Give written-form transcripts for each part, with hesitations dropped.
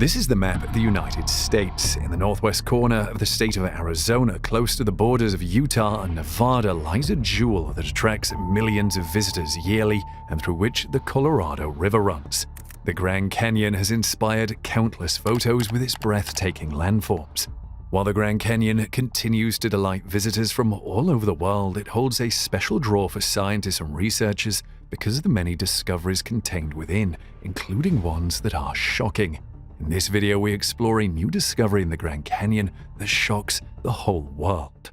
This is the map of the United States. In the northwest corner of the state of Arizona, close to the borders of Utah and Nevada, lies a jewel that attracts millions of visitors yearly and through which the Colorado River runs. The Grand Canyon has inspired countless photos with its breathtaking landforms. While the Grand Canyon continues to delight visitors from all over the world, it holds a special draw for scientists and researchers because of the many discoveries contained within, including ones that are shocking. In this video, we explore a new discovery in the Grand Canyon that shocks the whole world.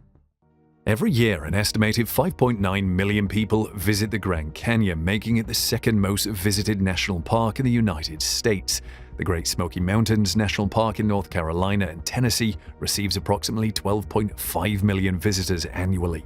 Every year, an estimated 5.9 million people visit the Grand Canyon, making it the second most visited national park in the United States. The Great Smoky Mountains National Park in North Carolina and Tennessee receives approximately 12.5 million visitors annually.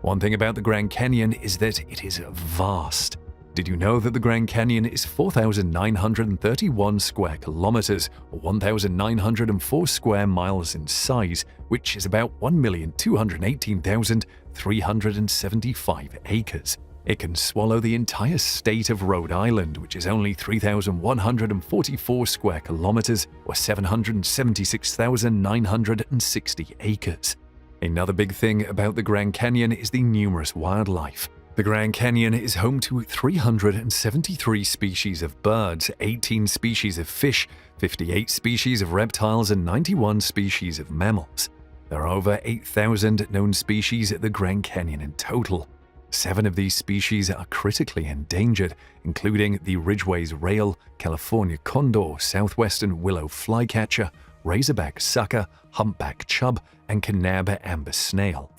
One thing about the Grand Canyon is that it is vast. Did you know that the Grand Canyon is 4,931 square kilometers, or 1,904 square miles in size, which is about 1,218,375 acres? It can swallow the entire state of Rhode Island, which is only 3,144 square kilometers, or 776,960 acres. Another big thing about the Grand Canyon is the numerous wildlife. The Grand Canyon is home to 373 species of birds, 18 species of fish, 58 species of reptiles, and 91 species of mammals. There are over 8,000 known species at the Grand Canyon in total. 7 of these species are critically endangered, including the Ridgway's rail, California condor, southwestern willow flycatcher, razorback sucker, humpback chub, and Kanab amber snail.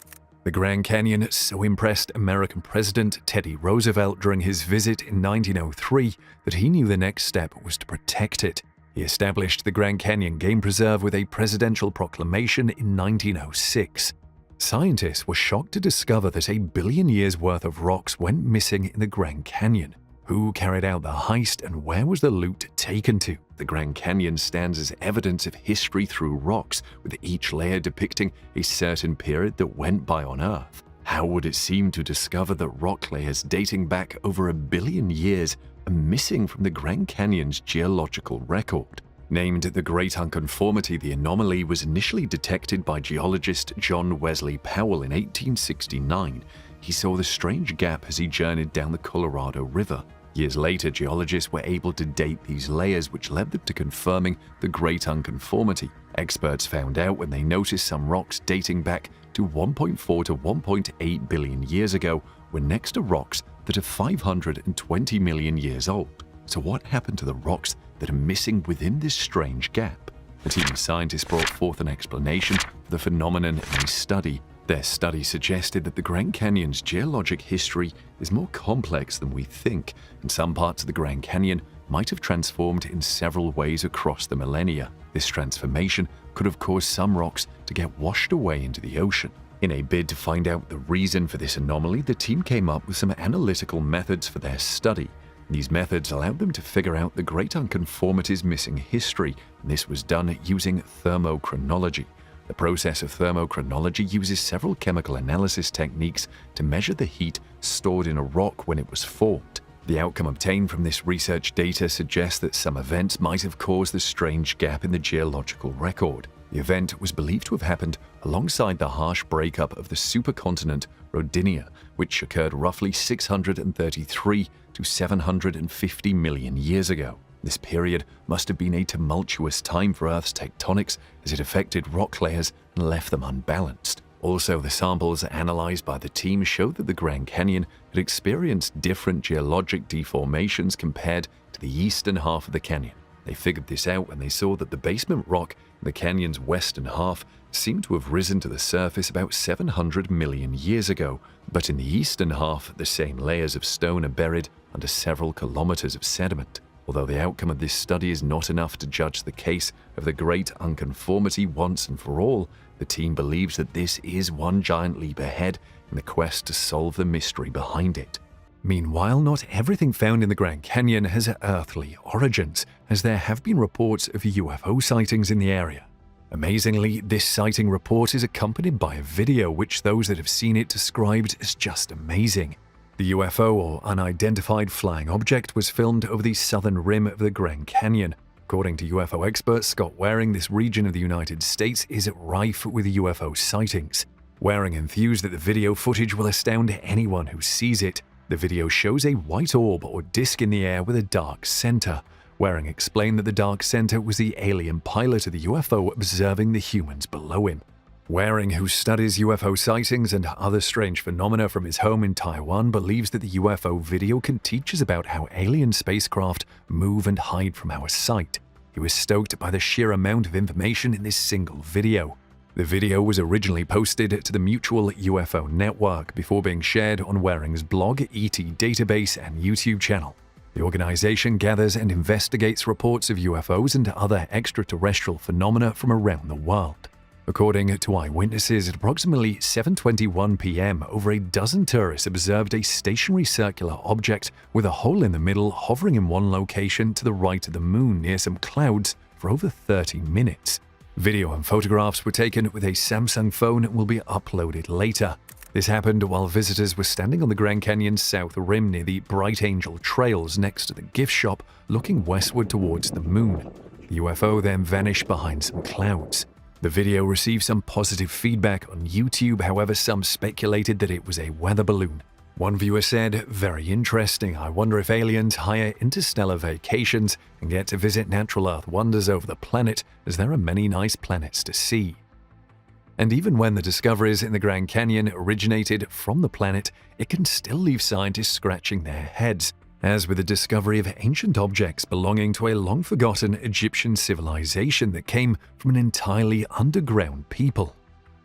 The Grand Canyon so impressed American President Teddy Roosevelt during his visit in 1903 that he knew the next step was to protect it. He established the Grand Canyon Game Preserve with a presidential proclamation in 1906. Scientists were shocked to discover that 1 billion years' worth of rocks went missing in the Grand Canyon. Who carried out the heist and where was the loot taken to? The Grand Canyon stands as evidence of history through rocks, with each layer depicting a certain period that went by on Earth. How would it seem to discover that rock layers dating back over 1 billion years are missing from the Grand Canyon's geological record? Named the Great Unconformity, the anomaly was initially detected by geologist John Wesley Powell in 1869. He saw the strange gap as he journeyed down the Colorado River. Years later, geologists were able to date these layers, which led them to confirming the Great Unconformity. Experts found out when they noticed some rocks dating back to 1.4 to 1.8 billion years ago were next to rocks that are 520 million years old. So what happened to the rocks that are missing within this strange gap? A team of scientists brought forth an explanation for the phenomenon in a study. Their study suggested that the Grand Canyon's geologic history is more complex than we think, and some parts of the Grand Canyon might have transformed in several ways across the millennia. This transformation could have caused some rocks to get washed away into the ocean. In a bid to find out the reason for this anomaly, the team came up with some analytical methods for their study. These methods allowed them to figure out the Great Unconformity's missing history, and this was done using thermochronology. The process of thermochronology uses several chemical analysis techniques to measure the heat stored in a rock when it was formed. The outcome obtained from this research data suggests that some events might have caused the strange gap in the geological record. The event was believed to have happened alongside the harsh breakup of the supercontinent Rodinia, which occurred roughly 633 to 750 million years ago. This period must have been a tumultuous time for Earth's tectonics as it affected rock layers and left them unbalanced. Also, the samples analyzed by the team showed that the Grand Canyon had experienced different geologic deformations compared to the eastern half of the canyon. They figured this out when they saw that the basement rock in the canyon's western half seemed to have risen to the surface about 700 million years ago, but in the eastern half, the same layers of stone are buried under several kilometers of sediment. Although the outcome of this study is not enough to judge the case of the Great Unconformity once and for all, the team believes that this is one giant leap ahead in the quest to solve the mystery behind it. Meanwhile, not everything found in the Grand Canyon has earthly origins, as there have been reports of UFO sightings in the area. Amazingly, this sighting report is accompanied by a video which those that have seen it described as just amazing. The UFO, or unidentified flying object, was filmed over the southern rim of the Grand Canyon. According to UFO expert Scott Waring, this region of the United States is rife with UFO sightings. Waring enthused that the video footage will astound anyone who sees it. The video shows a white orb or disk in the air with a dark center. Waring explained that the dark center was the alien pilot of the UFO observing the humans below him. Waring, who studies UFO sightings and other strange phenomena from his home in Taiwan, believes that the UFO video can teach us about how alien spacecraft move and hide from our sight. He was stoked by the sheer amount of information in this single video. The video was originally posted to the Mutual UFO Network before being shared on Waring's blog, ET Database, and YouTube channel. The organization gathers and investigates reports of UFOs and other extraterrestrial phenomena from around the world. According to eyewitnesses, at approximately 7:21 p.m., over a dozen tourists observed a stationary circular object with a hole in the middle hovering in one location to the right of the moon near some clouds for over 30 minutes. Video and photographs were taken with a Samsung phone and will be uploaded later. This happened while visitors were standing on the Grand Canyon's south rim near the Bright Angel Trails next to the gift shop, looking westward towards the moon. The UFO then vanished behind some clouds. The video received some positive feedback on YouTube, however, some speculated that it was a weather balloon. One viewer said, "Very interesting. I wonder if aliens hire interstellar vacations and get to visit natural Earth wonders over the planet, as there are many nice planets to see." And even when the discoveries in the Grand Canyon originated from the planet, it can still leave scientists scratching their heads, as with the discovery of ancient objects belonging to a long-forgotten Egyptian civilization that came from an entirely underground people.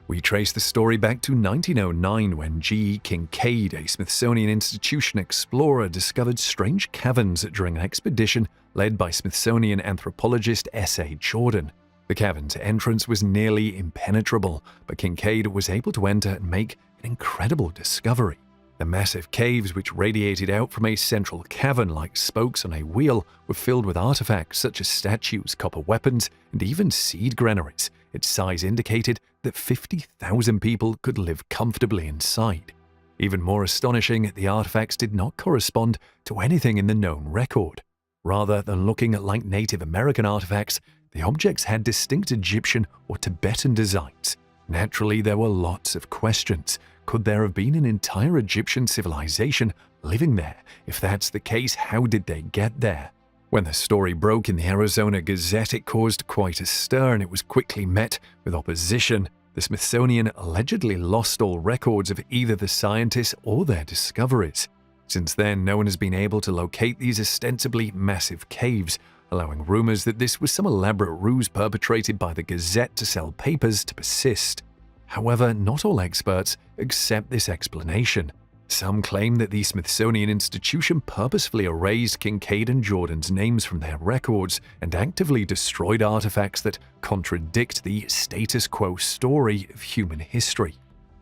We trace the story back to 1909 when G. Kincaid, a Smithsonian Institution explorer, discovered strange caverns during an expedition led by Smithsonian anthropologist S.A. Jordan. The cavern's entrance was nearly impenetrable, but Kincaid was able to enter and make an incredible discovery. The massive caves, which radiated out from a central cavern like spokes on a wheel, were filled with artifacts such as statues, copper weapons, and even seed granaries. Its size indicated that 50,000 people could live comfortably inside. Even more astonishing, the artifacts did not correspond to anything in the known record. Rather than looking like Native American artifacts, the objects had distinct Egyptian or Tibetan designs. Naturally, there were lots of questions. Could there have been an entire Egyptian civilization living there? If that's the case, how did they get there? When the story broke in the Arizona Gazette, it caused quite a stir and it was quickly met with opposition. The Smithsonian allegedly lost all records of either the scientists or their discoveries. Since then, no one has been able to locate these ostensibly massive caves, allowing rumors that this was some elaborate ruse perpetrated by the Gazette to sell papers to persist. However, not all experts accept this explanation. Some claim that the Smithsonian Institution purposefully erased Kincaid and Jordan's names from their records and actively destroyed artifacts that contradict the status quo story of human history.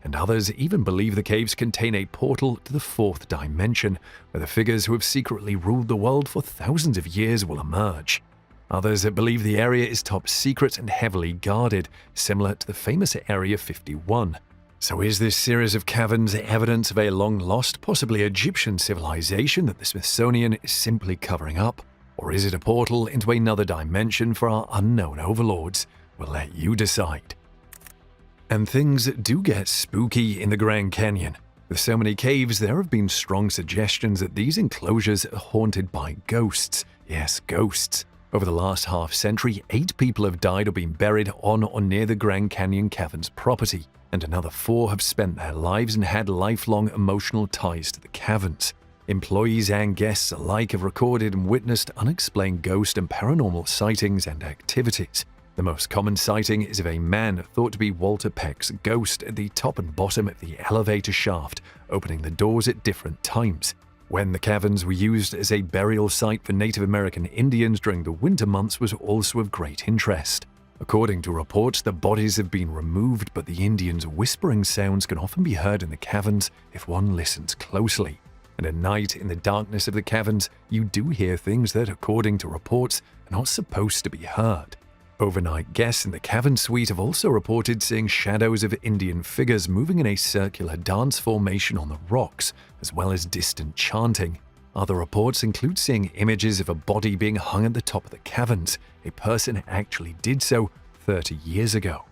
And others even believe the caves contain a portal to the fourth dimension, where the figures who have secretly ruled the world for thousands of years will emerge. Others believe the area is top secret and heavily guarded, similar to the famous Area 51. So is this series of caverns evidence of a long-lost, possibly Egyptian civilization that the Smithsonian is simply covering up? Or is it a portal into another dimension for our unknown overlords? We'll let you decide. And things do get spooky in the Grand Canyon. With so many caves, there have been strong suggestions that these enclosures are haunted by ghosts. Yes, ghosts. Over the last half-century, 8 people have died or been buried on or near the Grand Canyon Caverns property, and another 4 have spent their lives and had lifelong emotional ties to the caverns. Employees and guests alike have recorded and witnessed unexplained ghost and paranormal sightings and activities. The most common sighting is of a man thought to be Walter Peck's ghost at the top and bottom of the elevator shaft, opening the doors at different times. When the caverns were used as a burial site for Native American Indians during the winter months was also of great interest. According to reports, the bodies have been removed, but the Indians' whispering sounds can often be heard in the caverns if one listens closely. And at night, in the darkness of the caverns, you do hear things that, according to reports, are not supposed to be heard. Overnight guests in the cavern suite have also reported seeing shadows of Indian figures moving in a circular dance formation on the rocks, as well as distant chanting. Other reports include seeing images of a body being hung at the top of the caverns. A person actually did so 30 years ago.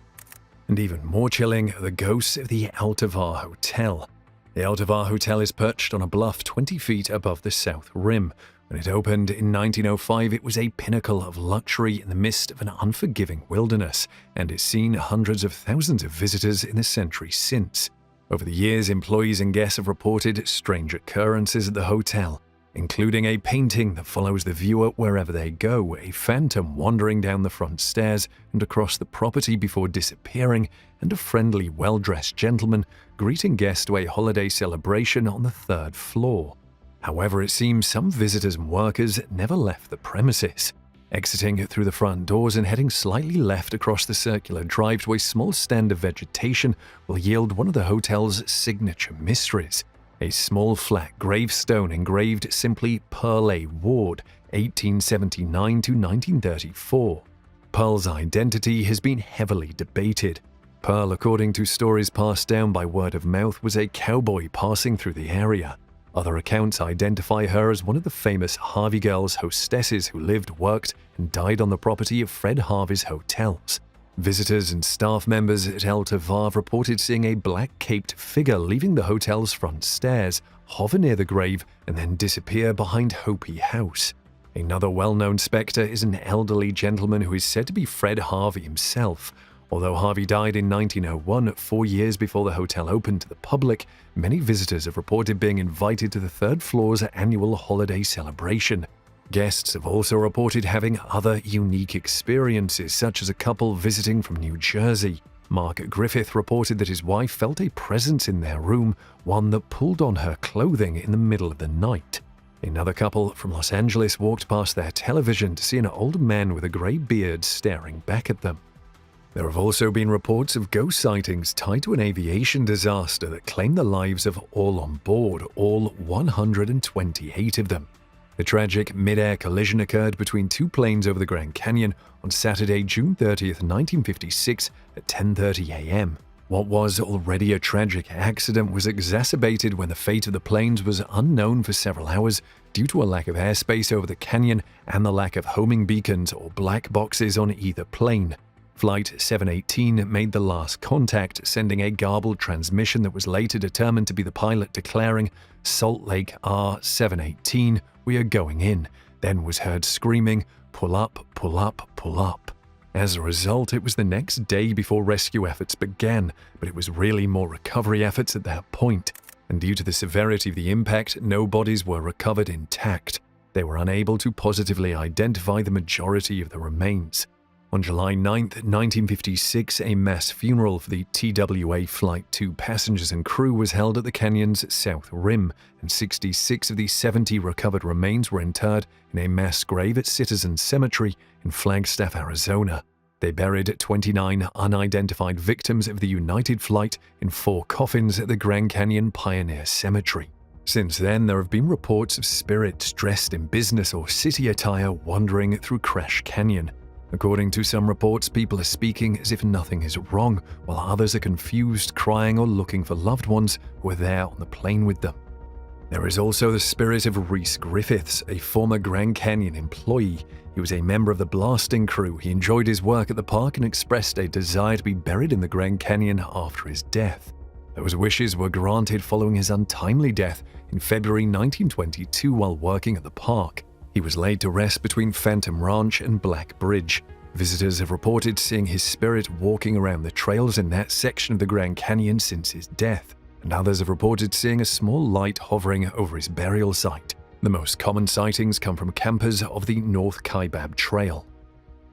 And even more chilling are the ghosts of the Altovar Hotel. The Altovar Hotel is perched on a bluff 20 feet above the south rim. When it opened in 1905, it was a pinnacle of luxury in the midst of an unforgiving wilderness, and it's seen hundreds of thousands of visitors in the century since. Over the years, employees and guests have reported strange occurrences at the hotel, including a painting that follows the viewer wherever they go, a phantom wandering down the front stairs and across the property before disappearing, and a friendly, well-dressed gentleman greeting guests to a holiday celebration on the third floor. However, it seems some visitors and workers never left the premises. Exiting through the front doors and heading slightly left across the circular drive to a small stand of vegetation will yield one of the hotel's signature mysteries. A small flat gravestone engraved simply Pearl A. Ward, 1879 to 1934. Pearl's identity has been heavily debated. Pearl, according to stories passed down by word of mouth, was a cowboy passing through the area. Other accounts identify her as one of the famous Harvey Girls hostesses who lived, worked, and died on the property of Fred Harvey's hotels. Visitors and staff members at El Tovar reported seeing a black-caped figure leaving the hotel's front stairs, hover near the grave, and then disappear behind Hopi House. Another well-known spectre is an elderly gentleman who is said to be Fred Harvey himself. Although Harvey died in 1901, 4 years before the hotel opened to the public, many visitors have reported being invited to the third floor's annual holiday celebration. Guests have also reported having other unique experiences, such as a couple visiting from New Jersey. Mark Griffith reported that his wife felt a presence in their room, one that pulled on her clothing in the middle of the night. Another couple from Los Angeles walked past their television to see an old man with a gray beard staring back at them. There have also been reports of ghost sightings tied to an aviation disaster that claimed the lives of all on board, all 128 of them. The tragic mid-air collision occurred between two planes over the Grand Canyon on Saturday, June 30, 1956 at 10:30 a.m. What was already a tragic accident was exacerbated when the fate of the planes was unknown for several hours due to a lack of airspace over the canyon and the lack of homing beacons or black boxes on either plane. Flight 718 made the last contact, sending a garbled transmission that was later determined to be the pilot declaring, "Salt Lake R718, we are going in." Then was heard screaming, "Pull up, pull up, pull up." As a result, it was the next day before rescue efforts began, but it was really more recovery efforts at that point. And due to the severity of the impact, no bodies were recovered intact. They were unable to positively identify the majority of the remains. On July 9, 1956, a mass funeral for the TWA Flight 2 passengers and crew was held at the canyon's south rim, and 66 of the 70 recovered remains were interred in a mass grave at Citizen Cemetery in Flagstaff, Arizona. They buried 29 unidentified victims of the United flight in 4 coffins at the Grand Canyon Pioneer Cemetery. Since then, there have been reports of spirits dressed in business or city attire wandering through Crash Canyon. According to some reports, people are speaking as if nothing is wrong, while others are confused, crying or looking for loved ones who are there on the plane with them. There is also the spirit of Reese Griffiths, a former Grand Canyon employee. He was a member of the blasting crew. He enjoyed his work at the park and expressed a desire to be buried in the Grand Canyon after his death. Those wishes were granted following his untimely death in February 1922 while working at the park. He was laid to rest between Phantom Ranch and Black Bridge. Visitors have reported seeing his spirit walking around the trails in that section of the Grand Canyon since his death, and others have reported seeing a small light hovering over his burial site. The most common sightings come from campers of the North Kaibab Trail.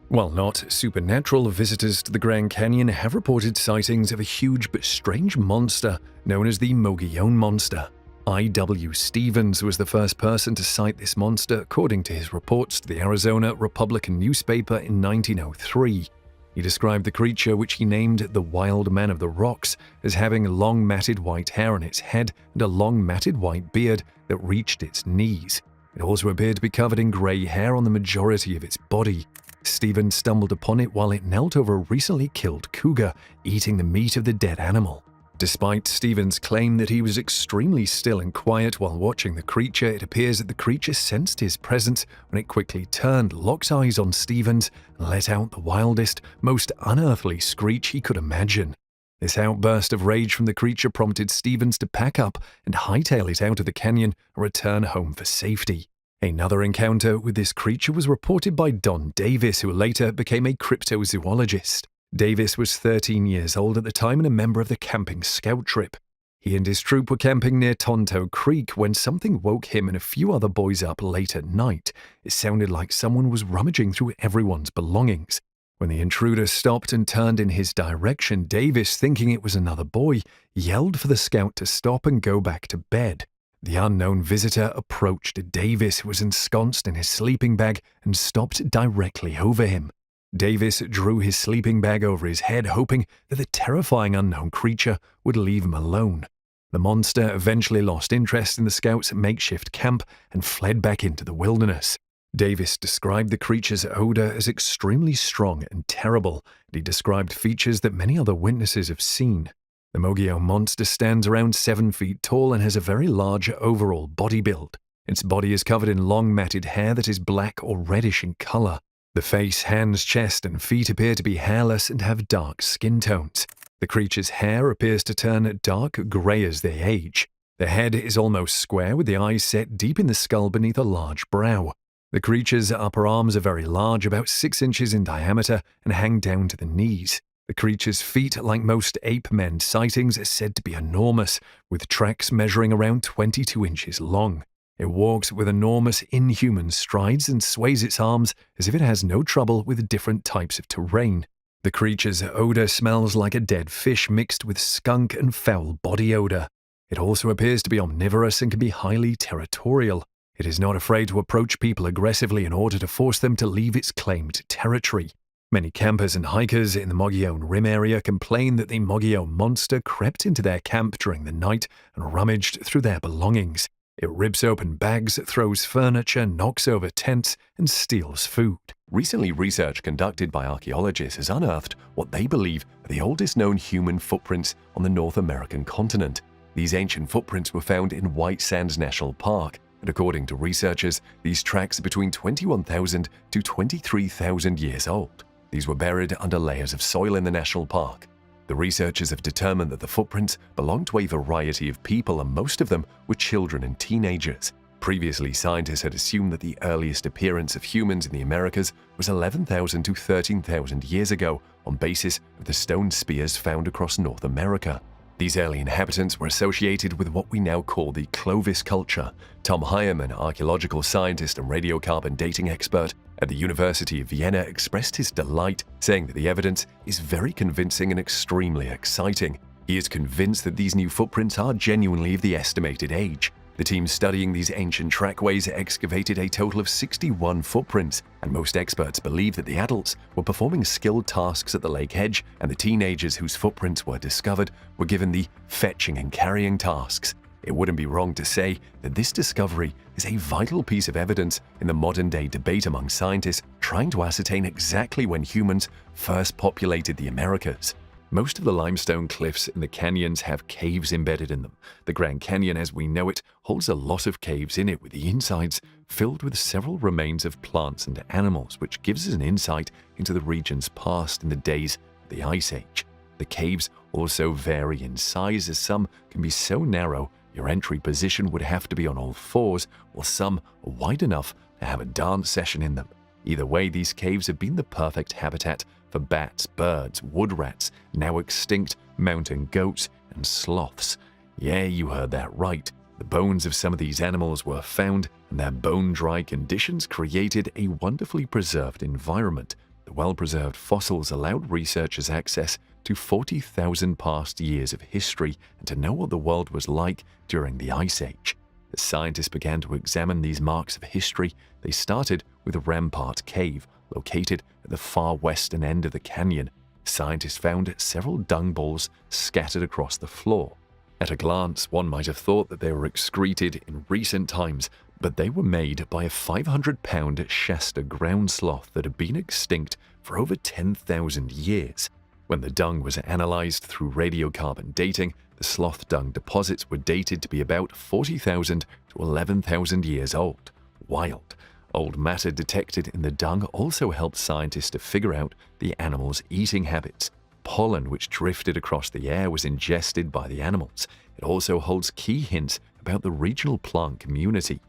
While not supernatural, visitors to the Grand Canyon have reported sightings of a huge but strange monster known as the Mogollon Monster. I.W. Stevens was the first person to cite this monster, according to his reports to the Arizona Republican newspaper in 1903. He described the creature, which he named the Wild Man of the Rocks, as having long matted white hair on its head and a long matted white beard that reached its knees. It also appeared to be covered in gray hair on the majority of its body. Stevens stumbled upon it while it knelt over a recently killed cougar, eating the meat of the dead animal. Despite Stevens' claim that he was extremely still and quiet while watching the creature, it appears that the creature sensed his presence when it quickly turned, locked eyes on Stevens, and let out the wildest, most unearthly screech he could imagine. This outburst of rage from the creature prompted Stevens to pack up and hightail it out of the canyon and return home for safety. Another encounter with this creature was reported by Don Davis, who later became a cryptozoologist. Davis was 13 years old at the time and a member of the camping scout trip. He and his troop were camping near Tonto Creek when something woke him and a few other boys up late at night. It sounded like someone was rummaging through everyone's belongings. When the intruder stopped and turned in his direction, Davis, thinking it was another boy, yelled for the scout to stop and go back to bed. The unknown visitor approached Davis, who was ensconced in his sleeping bag, and stopped directly over him. Davis drew his sleeping bag over his head, hoping that the terrifying unknown creature would leave him alone. The monster eventually lost interest in the scout's makeshift camp and fled back into the wilderness. Davis described the creature's odor as extremely strong and terrible, and he described features that many other witnesses have seen. The Mogio monster stands around 7 feet tall and has a very large overall body build. Its body is covered in long matted hair that is black or reddish in color. The face, hands, chest, and feet appear to be hairless and have dark skin tones. The creature's hair appears to turn dark gray as they age. The head is almost square, with the eyes set deep in the skull beneath a large brow. The creature's upper arms are very large, about 6 inches in diameter, and hang down to the knees. The creature's feet, like most ape-men sightings, are said to be enormous, with tracks measuring around 22 inches long. It walks with enormous inhuman strides and sways its arms as if it has no trouble with different types of terrain. The creature's odor smells like a dead fish mixed with skunk and foul body odor. It also appears to be omnivorous and can be highly territorial. It is not afraid to approach people aggressively in order to force them to leave its claimed territory. Many campers and hikers in the Mogollon Rim area complain that the Mogollon monster crept into their camp during the night and rummaged through their belongings. It rips open bags, throws furniture, knocks over tents, and steals food. Recently, research conducted by archaeologists has unearthed what they believe are the oldest known human footprints on the North American continent. These ancient footprints were found in White Sands National Park, and according to researchers, these tracks are between 21,000 to 23,000 years old. These were buried under layers of soil in the national park. The researchers have determined that the footprints belong to a variety of people, and most of them were children and teenagers. Previously, scientists had assumed that the earliest appearance of humans in the Americas was 11,000 to 13,000 years ago on basis of the stone spears found across North America. These early inhabitants were associated with what we now call the Clovis culture. Tom Hyam, an archaeological scientist and radiocarbon dating expert at the University of Vienna, expressed his delight, saying that the evidence is very convincing and extremely exciting. He is convinced that these new footprints are genuinely of the estimated age. The team studying these ancient trackways excavated a total of 61 footprints, and most experts believe that the adults were performing skilled tasks at the lake edge, and the teenagers whose footprints were discovered were given the fetching and carrying tasks. It wouldn't be wrong to say that this discovery is a vital piece of evidence in the modern-day debate among scientists trying to ascertain exactly when humans first populated the Americas. Most of the limestone cliffs in the canyons have caves embedded in them. The Grand Canyon, as we know it, holds a lot of caves in it, with the insides filled with several remains of plants and animals, which gives us an insight into the region's past in the days of the Ice Age. The caves also vary in size, as some can be so narrow your entry position would have to be on all fours, while some are wide enough to have a dance session in them. Either way, these caves have been the perfect habitat for bats, birds, wood rats, now extinct mountain goats, and sloths. Yeah, you heard that right. The bones of some of these animals were found, and their bone-dry conditions created a wonderfully preserved environment. The well-preserved fossils allowed researchers access to 40,000 past years of history and to know what the world was like during the Ice Age. As scientists began to examine these marks of history, they started with Rampart Cave, located at the far western end of the canyon. Scientists found several dung balls scattered across the floor. At a glance, one might have thought that they were excreted in recent times, but they were made by a 500-pound Shasta ground sloth that had been extinct for over 10,000 years. When the dung was analyzed through radiocarbon dating, the sloth dung deposits were dated to be about 40,000 to 11,000 years old. Wild. Old matter detected in the dung also helped scientists to figure out the animals' eating habits. Pollen which drifted across the air was ingested by the animals. It also holds key hints about the regional plant community.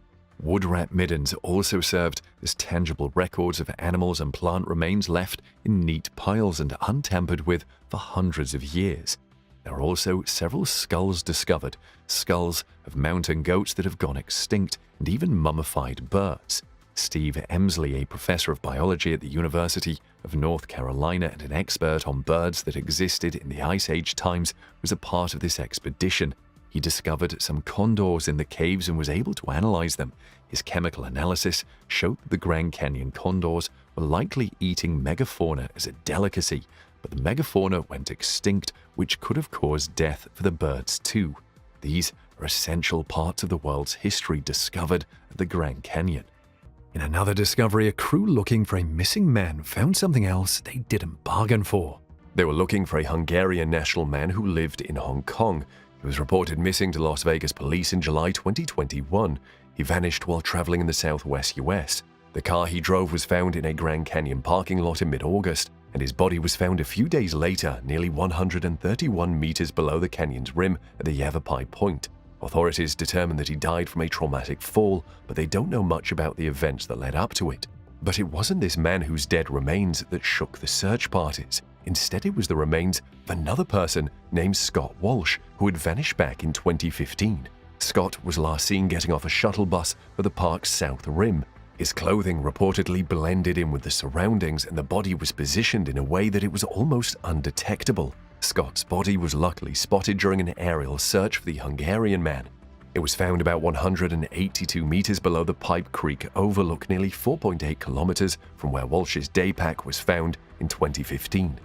Wood rat middens also served as tangible records of animals and plant remains left in neat piles and untampered with for hundreds of years. There are also several skulls discovered, skulls of mountain goats that have gone extinct, and even mummified birds. Steve Emsley, a professor of biology at the University of North Carolina and an expert on birds that existed in the Ice Age times, was a part of this expedition. He discovered some condors in the caves and was able to analyze them. His chemical analysis showed that the Grand Canyon condors were likely eating megafauna as a delicacy, but the megafauna went extinct, which could have caused death for the birds too. These are essential parts of the world's history discovered at the Grand Canyon. In another discovery, a crew looking for a missing man found something else they didn't bargain for. They were looking for a Hungarian national man who lived in Hong Kong. He was reported missing to Las Vegas police in July 2021. He vanished while traveling in the southwest US. The car he drove was found in a Grand Canyon parking lot in mid-August, and his body was found a few days later, nearly 131 meters below the canyon's rim at the Yavapai Point. Authorities determined that he died from a traumatic fall, but they don't know much about the events that led up to it. But it wasn't this man whose dead remains that shook the search parties. Instead, it was the remains of another person named Scott Walsh, who had vanished back in 2015. Scott was last seen getting off a shuttle bus for the park's south rim. His clothing reportedly blended in with the surroundings, and the body was positioned in a way that it was almost undetectable. Scott's body was luckily spotted during an aerial search for the Hungarian man. It was found about 182 meters below the Pipe Creek overlook, nearly 4.8 kilometers from where Walsh's day pack was found in 2015.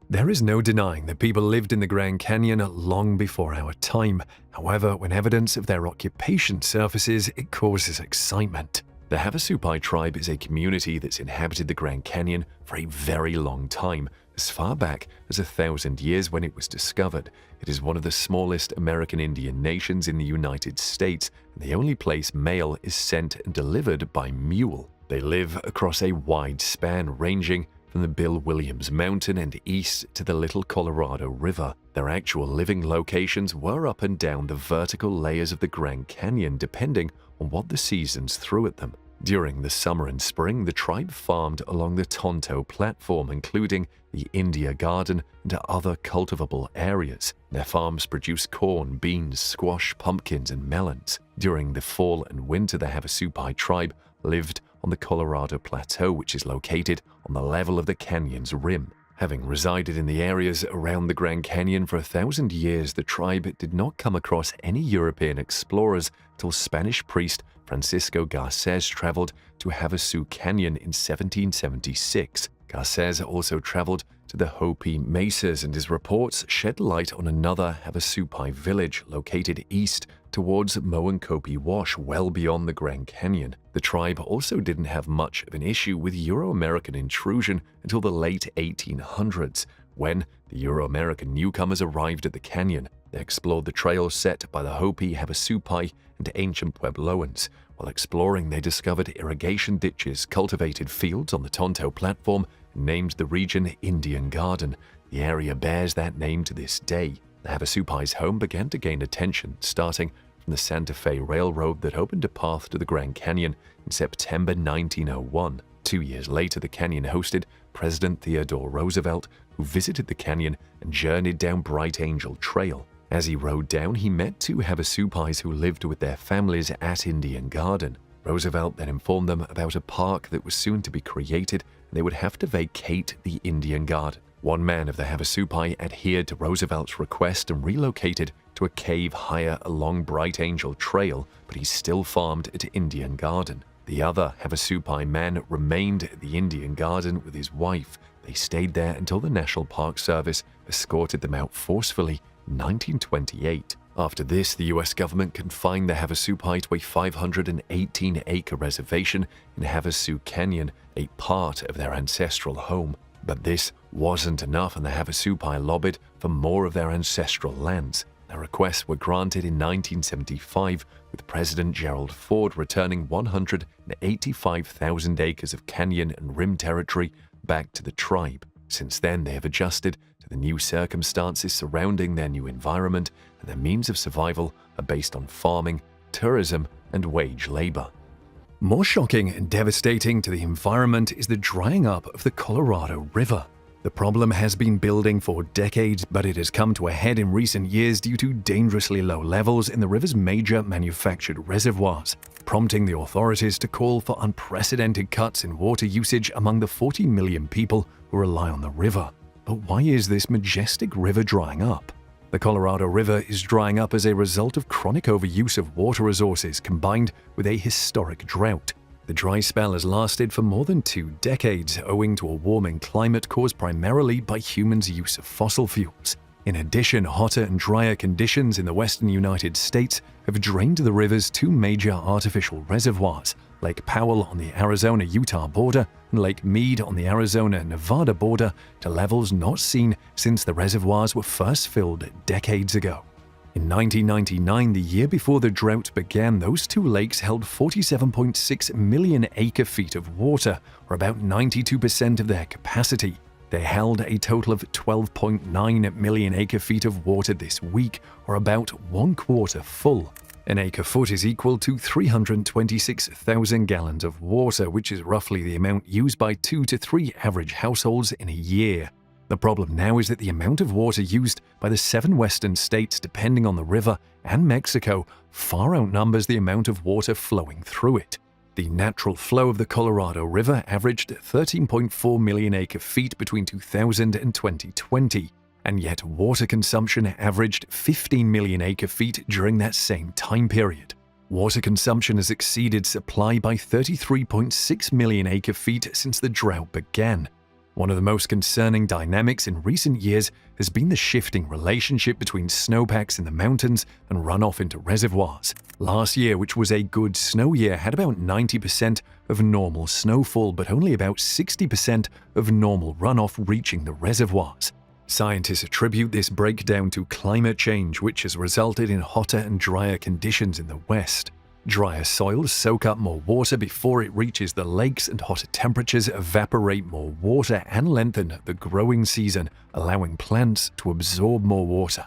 There is no denying that people lived in the Grand Canyon long before our time. However, when evidence of their occupation surfaces, it causes excitement. The Havasupai tribe is a community that's inhabited the Grand Canyon for a very long time, as far back as 1,000 years when it was discovered. It is one of the smallest American Indian nations in the United States, and the only place mail is sent and delivered by mule. They live across a wide span ranging from the Bill Williams Mountain and east to the Little Colorado River. Their actual living locations were up and down the vertical layers of the Grand Canyon, depending on what the seasons threw at them. During the summer and spring, the tribe farmed along the Tonto Platform, including the India Garden and other cultivable areas. Their farms produced corn, beans, squash, pumpkins, and melons. During the fall and winter, the Havasupai tribe lived on the Colorado Plateau, which is located on the level of the canyon's rim. Having resided in the areas around the Grand Canyon for 1,000 years, the tribe did not come across any European explorers until Spanish priest Francisco Garces traveled to Havasu Canyon in 1776. Garces also traveled to the Hopi Mesas, and his reports shed light on another Havasupai village located east towards Moenkopi Wash, well beyond the Grand Canyon. The tribe also didn't have much of an issue with Euro-American intrusion until the late 1800s, when the Euro-American newcomers arrived at the canyon. They explored the trails set by the Hopi, Havasupai, and ancient Puebloans. While exploring, they discovered irrigation ditches, cultivated fields on the Tonto Platform, and named the region Indian Garden. The area bears that name to this day. The Havasupai's home began to gain attention, starting from the Santa Fe Railroad that opened a path to the Grand Canyon in September 1901. 2 years later, the canyon hosted President Theodore Roosevelt, who visited the canyon and journeyed down Bright Angel Trail. As he rode down, he met two Havasupais who lived with their families at Indian Garden. Roosevelt then informed them about a park that was soon to be created, and they would have to vacate the Indian Garden. One man of the Havasupai adhered to Roosevelt's request and relocated to a cave higher along Bright Angel Trail, but he still farmed at Indian Garden. The other Havasupai man remained at the Indian Garden with his wife. They stayed there until the National Park Service escorted them out forcefully in 1928. After this, the US government confined the Havasupai to a 518-acre reservation in Havasu Canyon, a part of their ancestral home. But this wasn't enough, and the Havasupai lobbied for more of their ancestral lands. Their requests were granted in 1975, with President Gerald Ford returning 185,000 acres of canyon and rim territory back to the tribe. Since then, they have adjusted to the new circumstances surrounding their new environment, and their means of survival are based on farming, tourism, and wage labor. More shocking and devastating to the environment is the drying up of the Colorado River. The problem has been building for decades, but it has come to a head in recent years due to dangerously low levels in the river's major manufactured reservoirs, prompting the authorities to call for unprecedented cuts in water usage among the 40 million people who rely on the river. But why is this majestic river drying up? The Colorado River is drying up as a result of chronic overuse of water resources combined with a historic drought. The dry spell has lasted for more than 2 decades, owing to a warming climate caused primarily by humans' use of fossil fuels. In addition, hotter and drier conditions in the western United States have drained the river's 2 major artificial reservoirs, Lake Powell on the Arizona-Utah border and Lake Mead on the Arizona-Nevada border, to levels not seen since the reservoirs were first filled decades ago. In 1999, the year before the drought began, those 2 lakes held 47.6 million acre-feet of water, or about 92% of their capacity. They held a total of 12.9 million acre-feet of water this week, or about 1/4 full. An acre-foot is equal to 326,000 gallons of water, which is roughly the amount used by 2 to 3 average households in a year. The problem now is that the amount of water used by the 7 western states depending on the river and Mexico far outnumbers the amount of water flowing through it. The natural flow of the Colorado River averaged 13.4 million acre-feet between 2000 and 2020, and yet water consumption averaged 15 million acre-feet during that same time period. Water consumption has exceeded supply by 33.6 million acre-feet since the drought began. One of the most concerning dynamics in recent years has been the shifting relationship between snowpacks in the mountains and runoff into reservoirs. Last year, which was a good snow year, had about 90% of normal snowfall, but only about 60% of normal runoff reaching the reservoirs. Scientists attribute this breakdown to climate change, which has resulted in hotter and drier conditions in the West. Drier soils soak up more water before it reaches the lakes, and hotter temperatures evaporate more water and lengthen the growing season, allowing plants to absorb more water.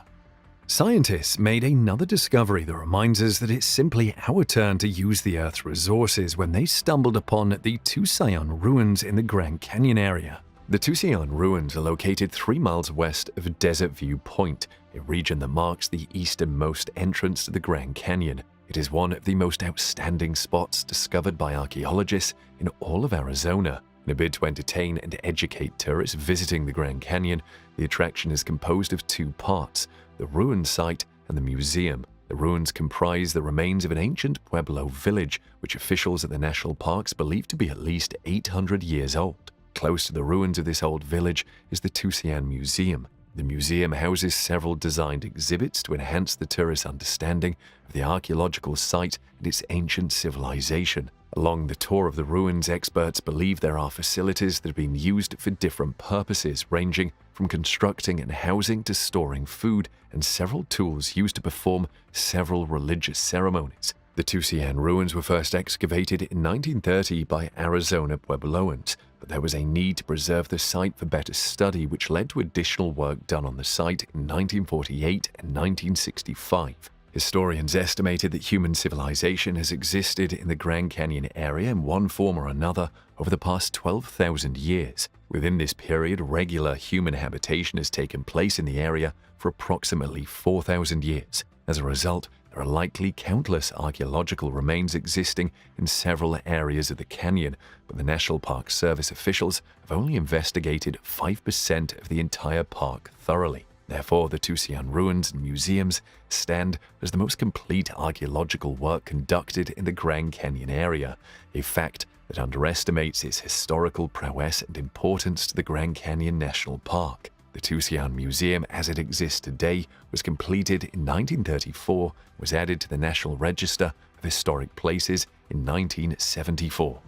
Scientists made another discovery that reminds us that it's simply our turn to use the Earth's resources when they stumbled upon the Tusayan ruins in the Grand Canyon area. The Tusayan ruins are located 3 miles west of Desert View Point, a region that marks the easternmost entrance to the Grand Canyon. It is one of the most outstanding spots discovered by archaeologists in all of Arizona. In a bid to entertain and educate tourists visiting the Grand Canyon, the attraction is composed of 2 parts: the ruin site and the museum. The ruins comprise the remains of an ancient Pueblo village, which officials at the national parks believe to be at least 800 years old. Close to the ruins of this old village is the Tusayan Museum. The museum houses several designed exhibits to enhance the tourist's understanding of the archaeological site and its ancient civilization. Along the tour of the ruins, experts believe there are facilities that have been used for different purposes, ranging from constructing and housing to storing food, and several tools used to perform several religious ceremonies. The Tusayan ruins were first excavated in 1930 by Arizona Puebloans, but there was a need to preserve the site for better study, which led to additional work done on the site in 1948 and 1965. Historians estimated that human civilization has existed in the Grand Canyon area in one form or another over the past 12,000 years. Within this period, regular human habitation has taken place in the area for approximately 4,000 years. As a result, there are likely countless archaeological remains existing in several areas of the canyon, but the National Park Service officials have only investigated 5% of the entire park thoroughly. Therefore, the Tusayan ruins and museums stand as the most complete archaeological work conducted in the Grand Canyon area, a fact that underestimates its historical prowess and importance to the Grand Canyon National Park. The Tusayan Museum, as it exists today, was completed in 1934 and was added to the National Register of Historic Places in 1974.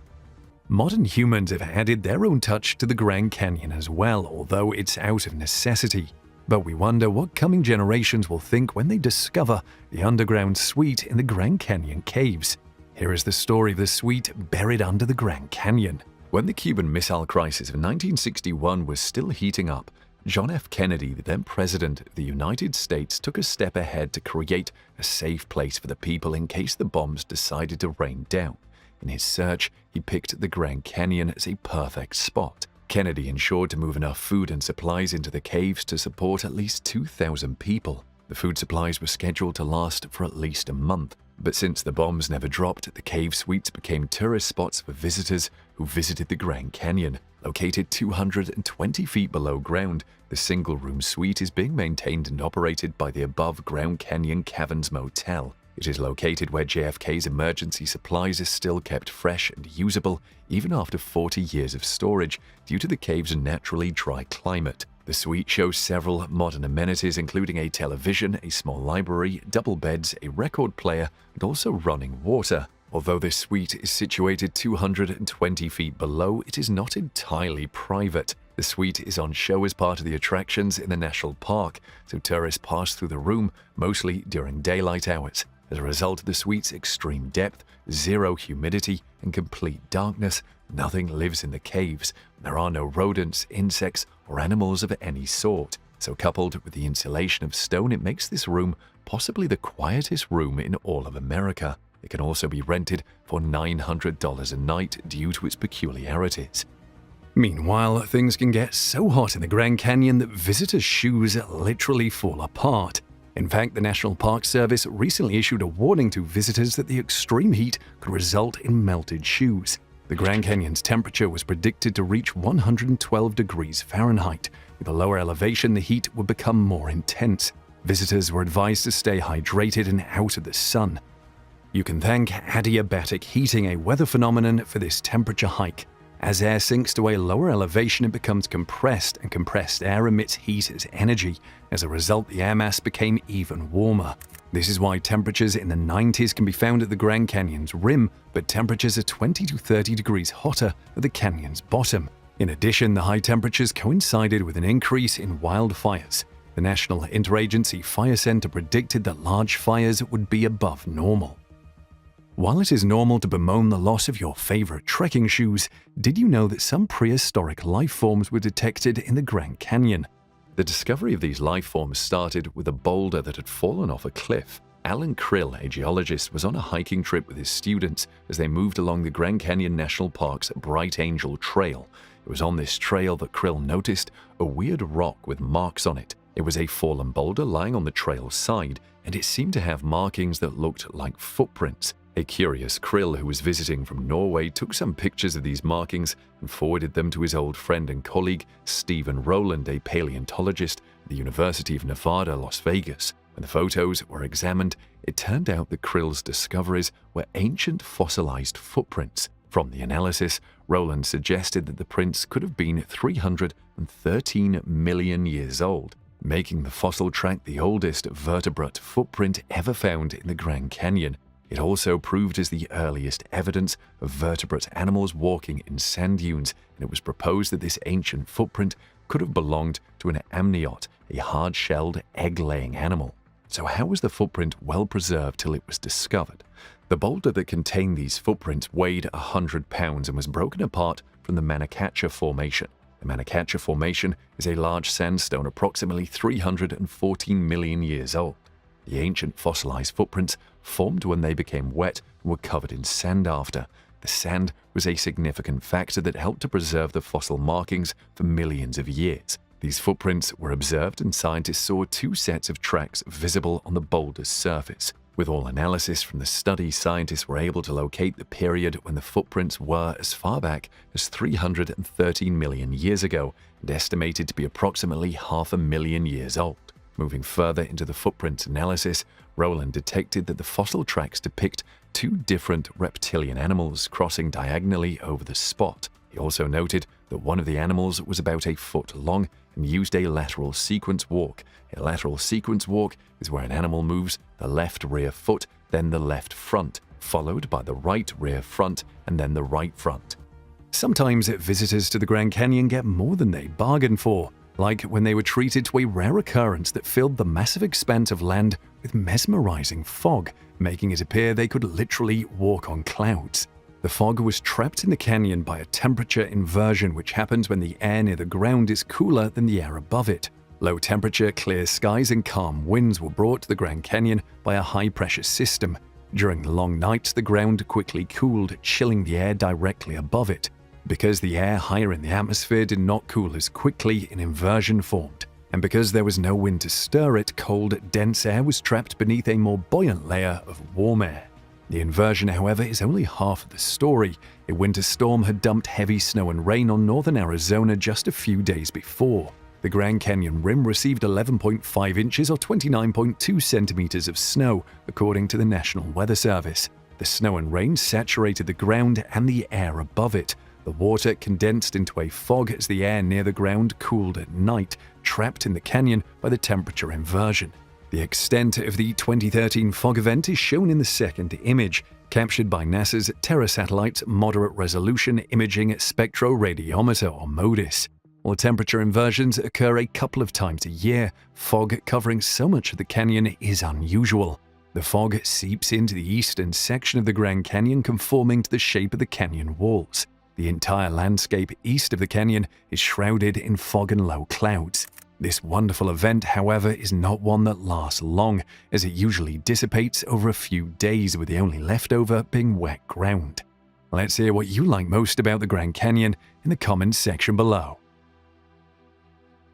Modern humans have added their own touch to the Grand Canyon as well, although it's out of necessity. But we wonder what coming generations will think when they discover the underground suite in the Grand Canyon caves. Here is the story of the suite buried under the Grand Canyon. When the Cuban Missile Crisis of 1961 was still heating up, John F. Kennedy, the then President of the United States, took a step ahead to create a safe place for the people in case the bombs decided to rain down. In his search, he picked the Grand Canyon as a perfect spot. Kennedy ensured to move enough food and supplies into the caves to support at least 2,000 people. The food supplies were scheduled to last for at least a month. But since the bombs never dropped, the cave suites became tourist spots for visitors who visited the Grand Canyon. Located 220 feet below ground, the single-room suite is being maintained and operated by the above Grand Canyon Caverns Motel. It is located where JFK's emergency supplies are still kept fresh and usable even after 40 years of storage due to the cave's naturally dry climate. The suite shows several modern amenities including a television, a small library, double beds, a record player, and also running water. Although this suite is situated 220 feet below, it is not entirely private. The suite is on show as part of the attractions in the national park, so tourists pass through the room mostly during daylight hours. As a result of the suite's extreme depth, zero humidity, and complete darkness, nothing lives in the caves. There are no rodents, insects, or animals of any sort. So coupled with the insulation of stone, it makes this room possibly the quietest room in all of America. It can also be rented for $900 a night due to its peculiarities. Meanwhile, things can get so hot in the Grand Canyon that visitors' shoes literally fall apart. In fact, the National Park Service recently issued a warning to visitors that the extreme heat could result in melted shoes. The Grand Canyon's temperature was predicted to reach 112 degrees Fahrenheit. With a lower elevation, the heat would become more intense. Visitors were advised to stay hydrated and out of the sun. You can thank adiabatic heating, a weather phenomenon, for this temperature hike. As air sinks to a lower elevation, it becomes compressed, and compressed air emits heat as energy. As a result, the air mass became even warmer. This is why temperatures in the 90s can be found at the Grand Canyon's rim, but temperatures are 20 to 30 degrees hotter at the canyon's bottom. In addition, the high temperatures coincided with an increase in wildfires. The National Interagency Fire Center predicted that large fires would be above normal. While it is normal to bemoan the loss of your favorite trekking shoes, did you know that some prehistoric life forms were detected in the Grand Canyon? The discovery of these life forms started with a boulder that had fallen off a cliff. Alan Krill, a geologist, was on a hiking trip with his students as they moved along the Grand Canyon National Park's Bright Angel Trail. It was on this trail that Krill noticed a weird rock with marks on it. It was a fallen boulder lying on the trail's side, and it seemed to have markings that looked like footprints. A curious Krill who was visiting from Norway took some pictures of these markings and forwarded them to his old friend and colleague Stephen Rowland, a paleontologist at the University of Nevada, Las Vegas. When the photos were examined, it turned out that Krill's discoveries were ancient fossilized footprints. From the analysis, Rowland suggested that the prints could have been 313 million years old, making the fossil track the oldest vertebrate footprint ever found in the Grand Canyon. It also proved as the earliest evidence of vertebrate animals walking in sand dunes, and it was proposed that this ancient footprint could have belonged to an amniot, a hard-shelled, egg-laying animal. So how was the footprint well preserved till it was discovered? The boulder that contained these footprints weighed 100 pounds and was broken apart from the Manacacha Formation. The Manacacha Formation is a large sandstone approximately 314 million years old. The ancient fossilized footprints formed when they became wet and were covered in sand after. The sand was a significant factor that helped to preserve the fossil markings for millions of years. These footprints were observed and scientists saw two sets of tracks visible on the boulder's surface. With all analysis from the study, scientists were able to locate the period when the footprints were as far back as 313 million years ago and estimated to be approximately 500,000 years old. Moving further into the footprint analysis, Rowland detected that the fossil tracks depict two different reptilian animals crossing diagonally over the spot. He also noted that one of the animals was about a foot long and used a lateral sequence walk. A lateral sequence walk is where an animal moves the left rear foot, then the left front, followed by the right rear front, and then the right front. Sometimes visitors to the Grand Canyon get more than they bargained for, like when they were treated to a rare occurrence that filled the massive expanse of land with mesmerizing fog, making it appear they could literally walk on clouds. The fog was trapped in the canyon by a temperature inversion which happens when the air near the ground is cooler than the air above it. Low temperature, clear skies and calm winds were brought to the Grand Canyon by a high-pressure system. During the long nights, the ground quickly cooled, chilling the air directly above it. Because the air higher in the atmosphere did not cool as quickly, an inversion formed. And because there was no wind to stir it, cold, dense air was trapped beneath a more buoyant layer of warm air. The inversion, however, is only half of the story. A winter storm had dumped heavy snow and rain on northern Arizona just a few days before. The Grand Canyon rim received 11.5 inches or 29.2 centimeters of snow, according to the National Weather Service. The snow and rain saturated the ground and the air above it. The water condensed into a fog as the air near the ground cooled at night, trapped in the canyon by the temperature inversion. The extent of the 2013 fog event is shown in the second image, captured by NASA's Terra satellite's Moderate Resolution Imaging Spectroradiometer, or MODIS. While temperature inversions occur a couple of times a year, fog covering so much of the canyon is unusual. The fog seeps into the eastern section of the Grand Canyon, conforming to the shape of the canyon walls. The entire landscape east of the canyon is shrouded in fog and low clouds. This wonderful event, however, is not one that lasts long, as it usually dissipates over a few days, with the only leftover being wet ground. Let's hear what you like most about the Grand Canyon in the comments section below.